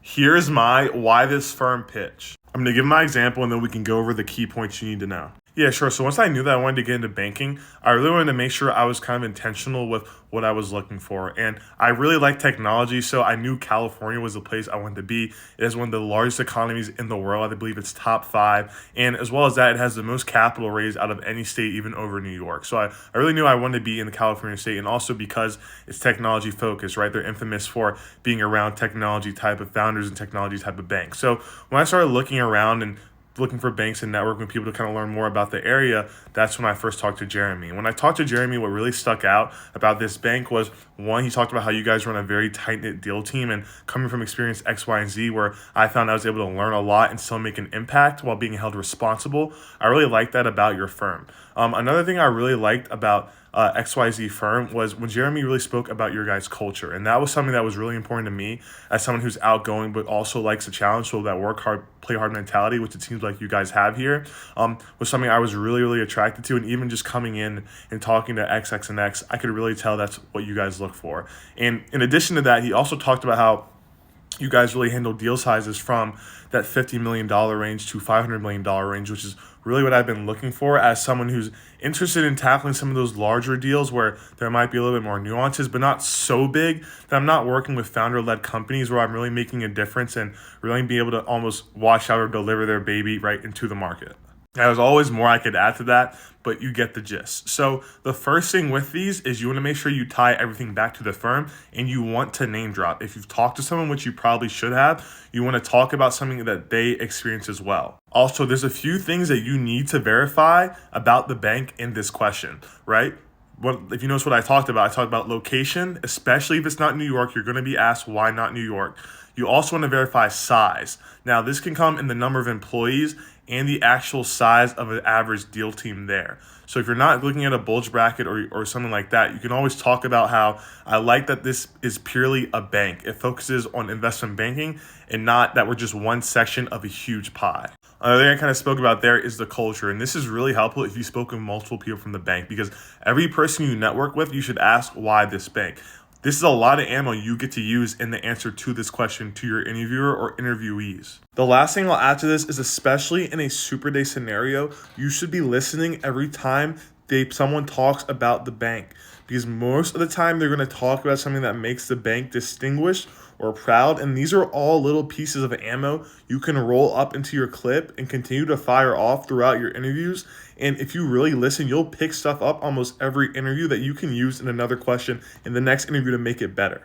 Here's my why this firm pitch. I'm going to give my example and then we can go over the key points you need to know. Yeah, sure. So once I knew that I wanted to get into banking, I really wanted to make sure I was kind of intentional with what I was looking for. And I really like technology, so I knew California was the place I wanted to be. It is one of the largest economies in the world. I believe it's top five. And as well as that, it has the most capital raised out of any state, even over New York. So I really knew I wanted to be in the California state, and also because it's technology focused, right? They're infamous for being around technology type of founders and technology type of banks. So when I started looking around and looking for banks and networking people to kind of learn more about the area, that's when I first talked to Jeremy. When I talked to Jeremy, what really stuck out about this bank was, one, he talked about how you guys run a very tight-knit deal team, and coming from experience X, Y, and Z, where I found I was able to learn a lot and still make an impact while being held responsible. I really liked that about your firm. Another thing I really liked about XYZ firm was when Jeremy really spoke about your guys' culture. And that was something that was really important to me as someone who's outgoing but also likes a challenge. So that work hard, play hard mentality, which it seems like you guys have here, was something I was really, really attracted to. And even just coming in and talking to XX and X, I could really tell that's what you guys look for. And in addition to that, he also talked about how you guys really handle deal sizes from that $50 million range to $500 million range, which is really what I've been looking for as someone who's interested in tackling some of those larger deals where there might be a little bit more nuances, but not so big that I'm not working with founder-led companies where I'm really making a difference and really being able to almost watch out or deliver their baby right into the market. There's always more I could add to that, but you get the gist. So the first thing with these is you want to make sure you tie everything back to the firm, and you want to name drop. If you've talked to someone, which you probably should have, you want to talk about something that they experience as well. Also, there's a few things that you need to verify about the bank in this question, right? If you notice what I talked about location, especially if it's not New York. You're going to be asked why not New York. You also want to verify size. Now, this can come in the number of employees and the actual size of an average deal team there. So if you're not looking at a bulge bracket or something like that, you can always talk about how I like that this is purely a bank. It focuses on investment banking and not that we're just one section of a huge pie. Another thing I kind of spoke about there is the culture. And this is really helpful if you spoke with multiple people from the bank, because every person you network with, you should ask why this bank. This is a lot of ammo you get to use in the answer to this question to your interviewer or interviewees. The last thing I'll add to this is, especially in a super day scenario, you should be listening every time someone talks about the bank, because most of the time they're going to talk about something that makes the bank distinguished or proud, and these are all little pieces of ammo you can roll up into your clip and continue to fire off throughout your interviews. And if you really listen, you'll pick stuff up almost every interview that you can use in another question in the next interview to make it better.